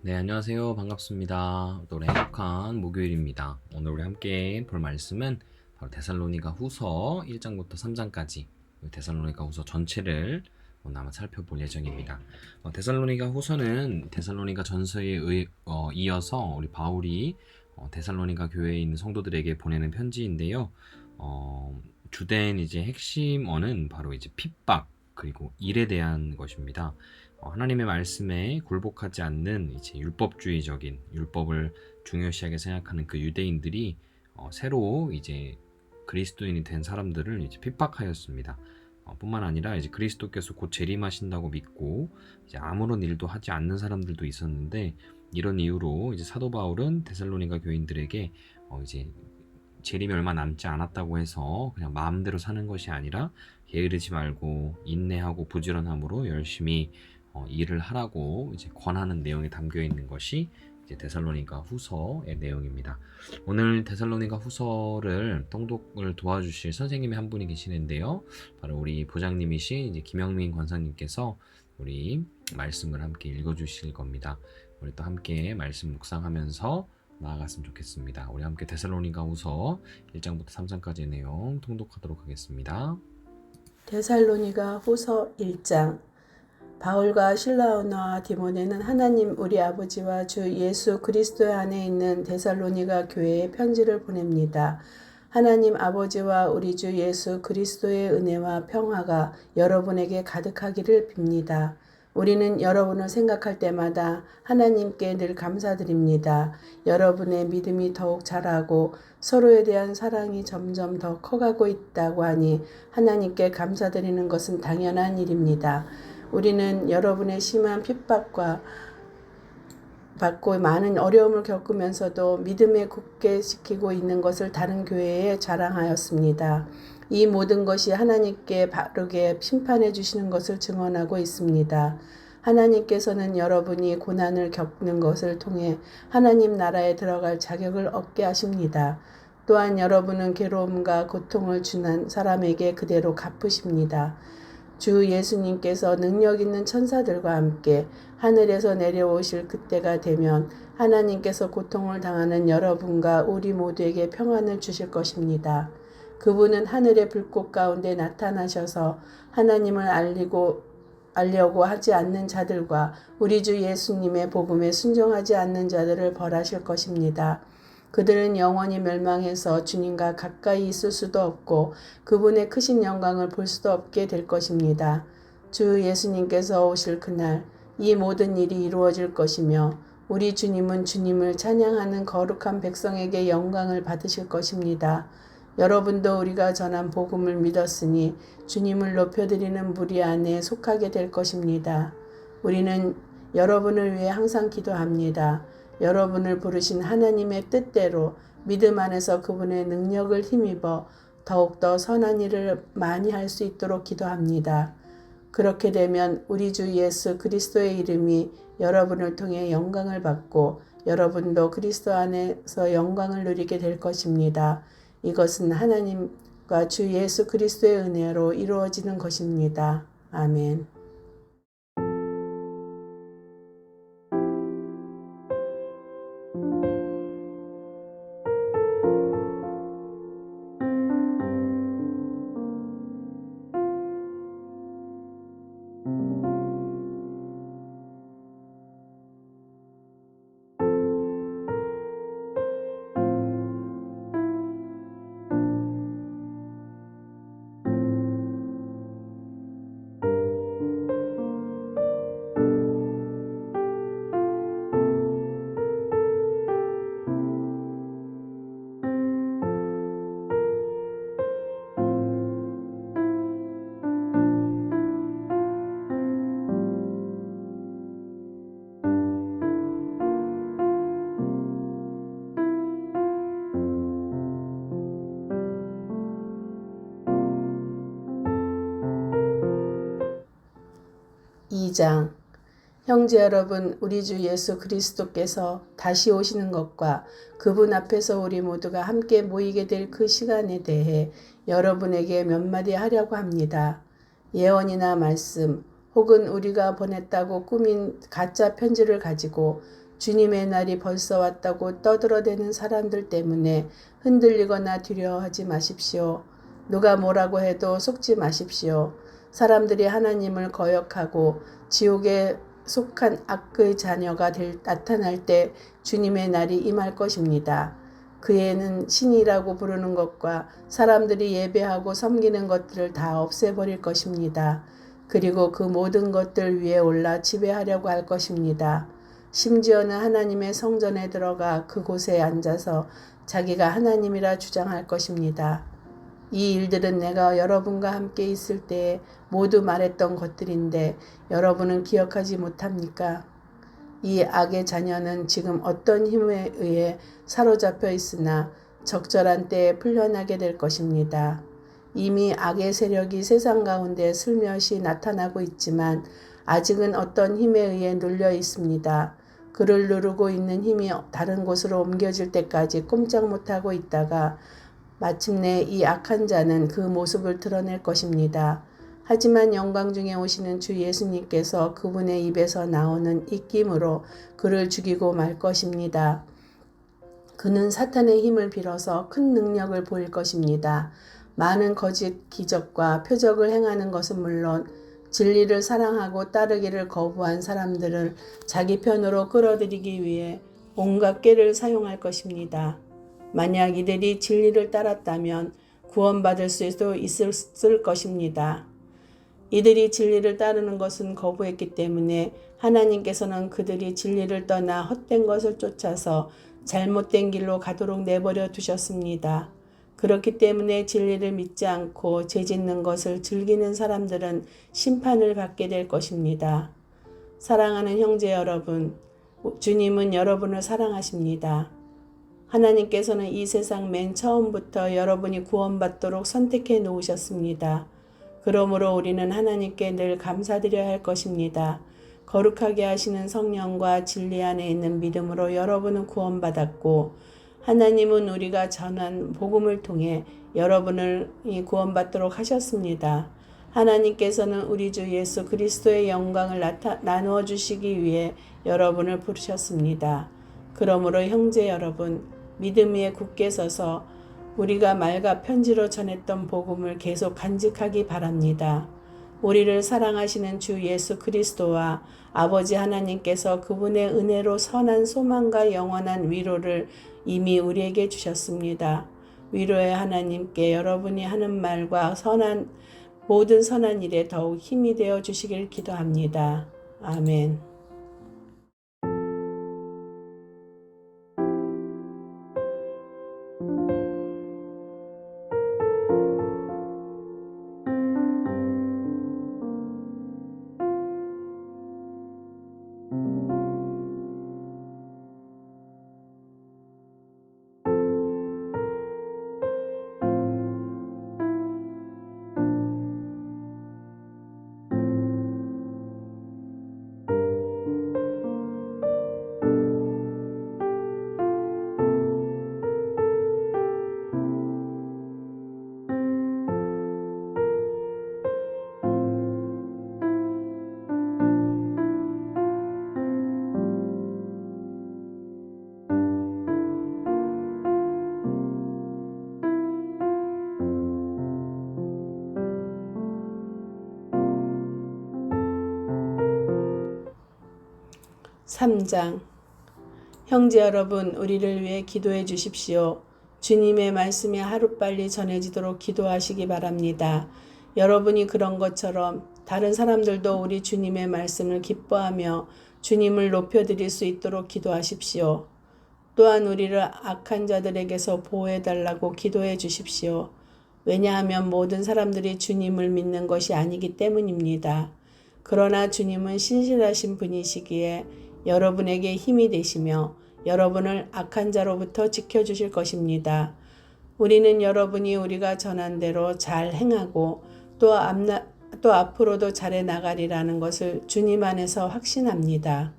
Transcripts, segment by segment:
네, 안녕하세요. 반갑습니다. 또 오늘 행복한 목요일입니다. 오늘 우리 함께 볼 말씀은 바로 데살로니가 후서 1장부터 3장까지 데살로니가 후서 전체를 오늘 한번 살펴볼 예정입니다. 데살로니가 후서는 데살로니가 전서에 이어서 우리 바울이 데살로니가 교회에 있는 성도들에게 보내는 편지인데요. 주된 이제 핵심어는 바로 이제 핍박 그리고 일에 대한 것입니다. 하나님의 말씀에 굴복하지 않는 이제 율법주의적인 율법을 중요시하게 생각하는 그 유대인들이 새로 이제 그리스도인이 된 사람들을 이제 핍박하였습니다. 뿐만 아니라 이제 그리스도께서 곧 재림하신다고 믿고 이제 아무런 일도 하지 않는 사람들도 있었는데 이런 이유로 이제 사도 바울은 데살로니가 교인들에게 이제 재림이 얼마 남지 않았다고 해서 그냥 마음대로 사는 것이 아니라 게으르지 말고 인내하고 부지런함으로 열심히 일을 하라고 이제 권하는 내용이 담겨 있는 것이 이제 데살로니가 후서의 내용입니다. 오늘 데살로니가 후서를 통독을 도와주실 선생님이 한 분이 계시는데요. 바로 우리 보장님이신 이제 김영민 권사님께서 우리 말씀을 함께 읽어주실 겁니다. 우리 또 함께 말씀 묵상하면서 나아갔으면 좋겠습니다. 우리 함께 데살로니가 후서 1장부터 3장까지의 내용 통독하도록 하겠습니다. 데살로니가 후서 1장. 바울과 실라오나와 디모데는 하나님 우리 아버지와 주 예수 그리스도 안에 있는 데살로니가 교회에 편지를 보냅니다. 하나님 아버지와 우리 주 예수 그리스도의 은혜와 평화가 여러분에게 가득하기를 빕니다. 우리는 여러분을 생각할 때마다 하나님께 늘 감사드립니다. 여러분의 믿음이 더욱 자라고 서로에 대한 사랑이 점점 더 커가고 있다고 하니 하나님께 감사드리는 것은 당연한 일입니다. 우리는 여러분의 심한 핍박과 받고 많은 어려움을 겪으면서도 믿음에 굳게 지키고 있는 것을 다른 교회에 자랑하였습니다. 이 모든 것이 하나님께 바르게 심판해 주시는 것을 증언하고 있습니다. 하나님께서는 여러분이 고난을 겪는 것을 통해 하나님 나라에 들어갈 자격을 얻게 하십니다. 또한 여러분은 괴로움과 고통을 주는 사람에게 그대로 갚으십니다. 주 예수님께서 능력 있는 천사들과 함께 하늘에서 내려오실 그때가 되면 하나님께서 고통을 당하는 여러분과 우리 모두에게 평안을 주실 것입니다. 그분은 하늘의 불꽃 가운데 나타나셔서 하나님을 알려고 하지 않는 자들과 우리 주 예수님의 복음에 순종하지 않는 자들을 벌하실 것입니다. 그들은 영원히 멸망해서 주님과 가까이 있을 수도 없고 그분의 크신 영광을 볼 수도 없게 될 것입니다. 주 예수님께서 오실 그날 이 모든 일이 이루어질 것이며 우리 주님은 주님을 찬양하는 거룩한 백성에게 영광을 받으실 것입니다. 여러분도 우리가 전한 복음을 믿었으니 주님을 높여드리는 무리 안에 속하게 될 것입니다. 우리는 여러분을 위해 항상 기도합니다. 여러분을 부르신 하나님의 뜻대로 믿음 안에서 그분의 능력을 힘입어 더욱더 선한 일을 많이 할 수 있도록 기도합니다. 그렇게 되면 우리 주 예수 그리스도의 이름이 여러분을 통해 영광을 받고 여러분도 그리스도 안에서 영광을 누리게 될 것입니다. 이것은 하나님과 주 예수 그리스도의 은혜로 이루어지는 것입니다. 아멘. (2장) 형제 여러분, 우리 주 예수 그리스도께서 다시 오시는 것과 그분 앞에서 우리 모두가 함께 모이게 될 그 시간에 대해 여러분에게 몇 마디 하려고 합니다. 예언이나 말씀 혹은 우리가 보냈다고 꾸민 가짜 편지를 가지고 주님의 날이 벌써 왔다고 떠들어대는 사람들 때문에 흔들리거나 두려워하지 마십시오. 누가 뭐라고 해도 속지 마십시오. 사람들이 하나님을 거역하고 지옥에 속한 악의 자녀가 나타날 때 주님의 날이 임할 것입니다. 그에는 신이라고 부르는 것과 사람들이 예배하고 섬기는 것들을 다 없애버릴 것입니다. 그리고 그 모든 것들 위에 올라 지배하려고 할 것입니다. 심지어는 하나님의 성전에 들어가 그곳에 앉아서 자기가 하나님이라 주장할 것입니다. 이 일들은 내가 여러분과 함께 있을 때에 모두 말했던 것들인데 여러분은 기억하지 못합니까? 이 악의 자녀는 지금 어떤 힘에 의해 사로잡혀 있으나 적절한 때에 풀려나게 될 것입니다. 이미 악의 세력이 세상 가운데 슬며시 나타나고 있지만 아직은 어떤 힘에 의해 눌려 있습니다. 그를 누르고 있는 힘이 다른 곳으로 옮겨질 때까지 꼼짝 못하고 있다가 마침내 이 악한 자는 그 모습을 드러낼 것입니다. 하지만 영광 중에 오시는 주 예수님께서 그분의 입에서 나오는 입김으로 그를 죽이고 말 것입니다. 그는 사탄의 힘을 빌어서 큰 능력을 보일 것입니다. 많은 거짓 기적과 표적을 행하는 것은 물론 진리를 사랑하고 따르기를 거부한 사람들을 자기 편으로 끌어들이기 위해 온갖 꾀를 사용할 것입니다. 만약 이들이 진리를 따랐다면 구원받을 수도 있을 것입니다. 이들이 진리를 따르는 것은 거부했기 때문에 하나님께서는 그들이 진리를 떠나 헛된 것을 쫓아서 잘못된 길로 가도록 내버려 두셨습니다. 그렇기 때문에 진리를 믿지 않고 죄짓는 것을 즐기는 사람들은 심판을 받게 될 것입니다. 사랑하는 형제 여러분, 주님은 여러분을 사랑하십니다. 하나님께서는 이 세상 맨 처음부터 여러분이 구원받도록 선택해 놓으셨습니다. 그러므로 우리는 하나님께 늘 감사드려야 할 것입니다. 거룩하게 하시는 성령과 진리 안에 있는 믿음으로 여러분은 구원받았고 하나님은 우리가 전한 복음을 통해 여러분을 구원받도록 하셨습니다. 하나님께서는 우리 주 예수 그리스도의 영광을 나누어 주시기 위해 여러분을 부르셨습니다. 그러므로 형제 여러분, 믿음 위에 굳게 서서 우리가 말과 편지로 전했던 복음을 계속 간직하기 바랍니다. 우리를 사랑하시는 주 예수 그리스도와 아버지 하나님께서 그분의 은혜로 선한 소망과 영원한 위로를 이미 우리에게 주셨습니다. 위로의 하나님께 여러분이 하는 말과 모든 선한 일에 더욱 힘이 되어 주시길 기도합니다. 아멘. (3장) 형제 여러분, 우리를 위해 기도해 주십시오. 주님의 말씀이 하루빨리 전해지도록 기도하시기 바랍니다. 여러분이 그런 것처럼 다른 사람들도 우리 주님의 말씀을 기뻐하며 주님을 높여드릴 수 있도록 기도하십시오. 또한 우리를 악한 자들에게서 보호해달라고 기도해 주십시오. 왜냐하면 모든 사람들이 주님을 믿는 것이 아니기 때문입니다. 그러나 주님은 신실하신 분이시기에 여러분에게 힘이 되시며 여러분을 악한 자로부터 지켜주실 것입니다. 우리는 여러분이 우리가 전한 대로 잘 행하고 또 앞으로도 잘해 나가리라는 것을 주님 안에서 확신합니다.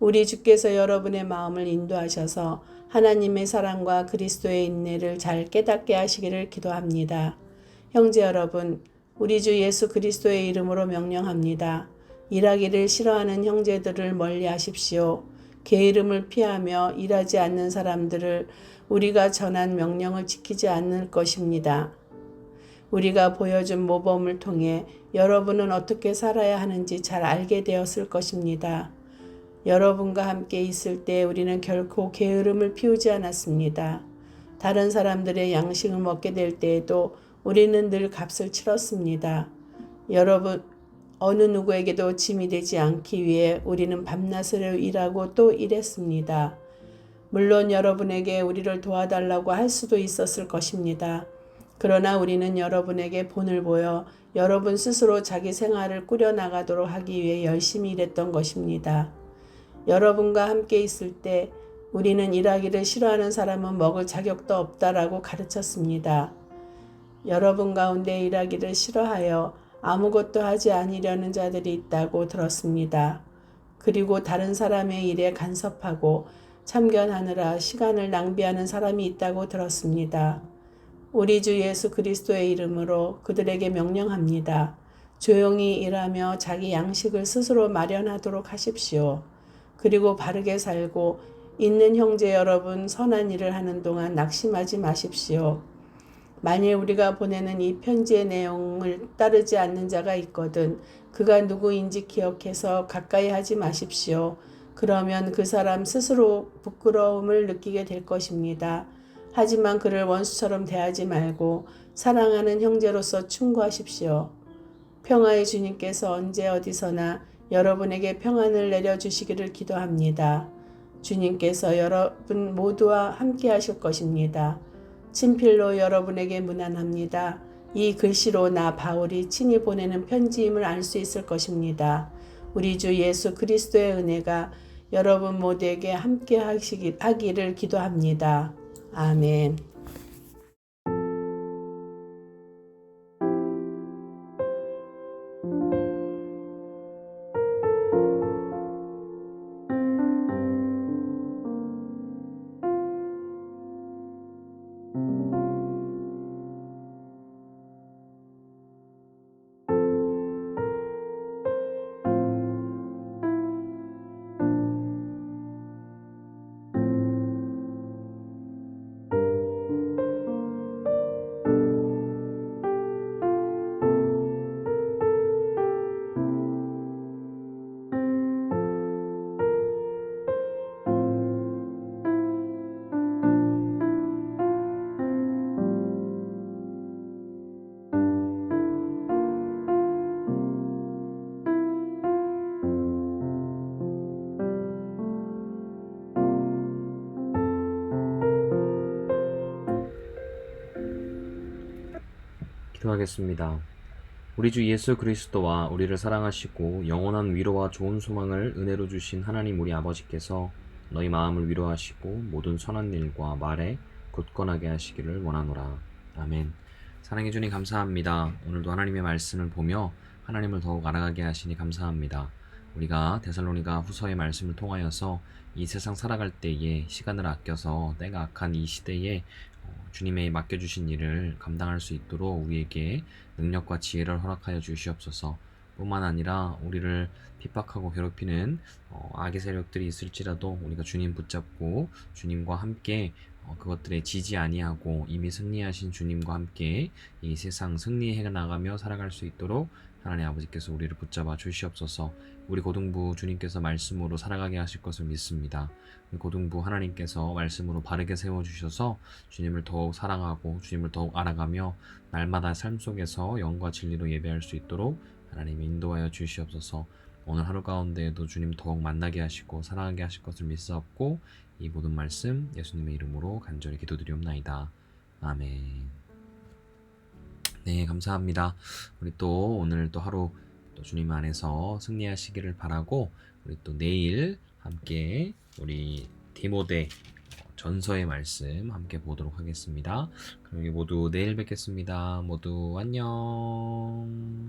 우리 주께서 여러분의 마음을 인도하셔서 하나님의 사랑과 그리스도의 인내를 잘 깨닫게 하시기를 기도합니다. 형제 여러분, 우리 주 예수 그리스도의 이름으로 명령합니다. 일하기를 싫어하는 형제들을 멀리 하십시오. 게으름을 피하며 일하지 않는 사람들을 우리가 전한 명령을 지키지 않을 것입니다. 우리가 보여준 모범을 통해 여러분은 어떻게 살아야 하는지 잘 알게 되었을 것입니다. 여러분과 함께 있을 때 우리는 결코 게으름을 피우지 않았습니다. 다른 사람들의 양식을 먹게 될 때에도 우리는 늘 값을 치렀습니다. 여러분, 어느 누구에게도 짐이 되지 않기 위해 우리는 밤낮으로 일하고 또 일했습니다. 물론 여러분에게 우리를 도와달라고 할 수도 있었을 것입니다. 그러나 우리는 여러분에게 본을 보여 여러분 스스로 자기 생활을 꾸려나가도록 하기 위해 열심히 일했던 것입니다. 여러분과 함께 있을 때 우리는 일하기를 싫어하는 사람은 먹을 자격도 없다라고 가르쳤습니다. 여러분 가운데 일하기를 싫어하여 아무것도 하지 않으려는 자들이 있다고 들었습니다. 그리고 다른 사람의 일에 간섭하고 참견하느라 시간을 낭비하는 사람이 있다고 들었습니다. 우리 주 예수 그리스도의 이름으로 그들에게 명령합니다. 조용히 일하며 자기 양식을 스스로 마련하도록 하십시오. 그리고 바르게 살고 있는 형제 여러분 선한 일을 하는 동안 낙심하지 마십시오. 만일 우리가 보내는 이 편지의 내용을 따르지 않는 자가 있거든 그가 누구인지 기억해서 가까이 하지 마십시오. 그러면 그 사람 스스로 부끄러움을 느끼게 될 것입니다. 하지만 그를 원수처럼 대하지 말고 사랑하는 형제로서 충고하십시오. 평화의 주님께서 언제 어디서나 여러분에게 평안을 내려주시기를 기도합니다. 주님께서 여러분 모두와 함께 하실 것입니다. 친필로 여러분에게 문안합니다. 이 글씨로 나 바울이 친히 보내는 편지임을 알 수 있을 것입니다. 우리 주 예수 그리스도의 은혜가 여러분 모두에게 함께 하기를 기도합니다. 아멘. 기도하겠습니다. 우리 주 예수 그리스도와 우리를 사랑하시고 영원한 위로와 좋은 소망을 은혜로 주신 하나님 우리 아버지께서 너희 마음을 위로하시고 모든 선한 일과 말에 굳건하게 하시기를 원하노라. 아멘. 사랑해 주님 감사합니다. 오늘도 하나님의 말씀을 보며 하나님을 더욱 알아가게 하시니 감사합니다. 우리가 데살로니가 후서의 말씀을 통하여서 이 세상 살아갈 때에 시간을 아껴서 때가 악한 이 시대에 주님의 맡겨주신 일을 감당할 수 있도록 우리에게 능력과 지혜를 허락하여 주시옵소서. 뿐만 아니라 우리를 핍박하고 괴롭히는 악의 세력들이 있을지라도 우리가 주님 붙잡고 주님과 함께 그것들에 지지 아니하고 이미 승리하신 주님과 함께 이 세상 승리해 나가며 살아갈 수 있도록 하나님 아버지께서 우리를 붙잡아 주시옵소서. 우리 고등부 주님께서 말씀으로 살아가게 하실 것을 믿습니다. 우리 고등부 하나님께서 말씀으로 바르게 세워주셔서 주님을 더욱 사랑하고 주님을 더욱 알아가며 날마다 삶 속에서 영과 진리로 예배할 수 있도록 하나님 인도하여 주시옵소서. 오늘 하루 가운데에도 주님 더욱 만나게 하시고 사랑하게 하실 것을 믿사옵고 이 모든 말씀 예수님의 이름으로 간절히 기도드리옵나이다. 아멘. 네, 감사합니다. 우리 또 오늘 또 하루 또 주님 안에서 승리하시기를 바라고 우리 또 내일 함께 우리 디모데 전서의 말씀 함께 보도록 하겠습니다. 그럼 모두 내일 뵙겠습니다. 모두 안녕.